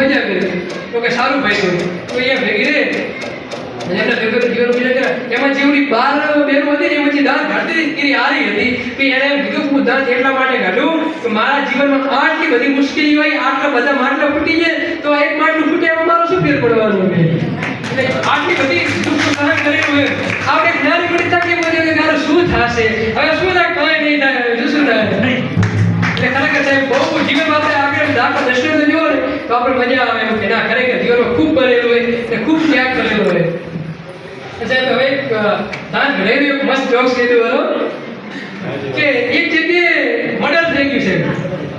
મજા કરી તો કે સારું ભાઈ તો એ ભેગી રે એના ભેગો જીવન બીજા કરે એમાં જેવડી 12 બેરો હતી ને એમાંથી દાંત ઘાડતી એની હારી હતી કે એને કીધું હું દાંત એટલા માટે કાઢું કે મારા જીવનમાં આટલી બધી મુશ્કેલી હોય આટલા બધા માટલા ફૂટી જાય તો એક માટલું ફૂટે એમાં મારો શું ફેર પડવાનો છે એટલે આટલી બધી દુઃખ સહન કરેલું હોય આપણે જ્ઞાન પડી તકે બોલ્યો કે મારું શું થશે હવે શું થાય કોઈ નહીં થાય શું થાય એટલે ખરેખર સાહેબ બહુ જીવન આપણે આગળ દાખલા દર્શન તો જોવો ને તો આપણે મજા આવે એમ કે ના ખરેખર જીવનમાં ખૂબ બનેલું હોય અને ખૂબ ત્યાગ કરેલો હોય સાહેબ હવે દાંત ઘડેલું એક મસ્ત જોક્સ કીધું હલો કે એક જગ્યાએ મર્ડર થઈ ગયું છે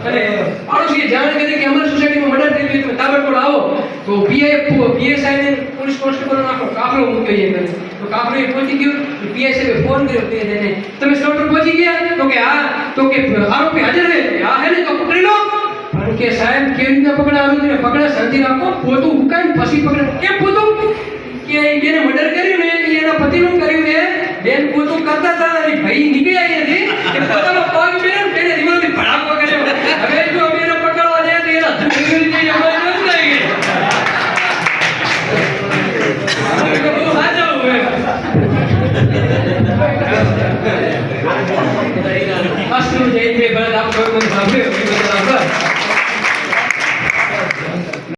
અને પાડોશીએ જાણ કરી કે અમારી સોસાયટીમાં મર્ડર થઈ ગયું તાબડતોડ આવો તો પીએસઆઈ ને પોલીસ કોન્સ્ટેબલનો આખો કાફલો મૂક્યો છે તો કાફલો પહોંચી ગયો પીએસઆઈ ફોન કર્યો પીએસઆઈ ને તમે સ્ટોપ પર પહોંચી ગયા તો કે હા તો કે આરોપી હાજર છે હા હે ને તો પકડી લો કારણ કે સાહેબ કેવી રીતના પકડાવાનું ને પકડા શાંતિ રાખો પોતું ઉકાઈને પછી પકડે કેમ પોતું કે જેને મર્ડર કર્યું ને એના પતિનું કર્યું ને બેન પોતું કરતા હતા અને ભાઈ નીકળ્યા નથી કે પોતાનો પગ બેન તેને દિવાલથી ભડાકો કર્યો હવે જો અમે એને પકડવા જાય તો એના ધૂળ જઈ અમારે ન થઈ ગઈ બહુ સાચો હોય અસલું જઈને ભરત આપ કોઈ મને ભાવ્યો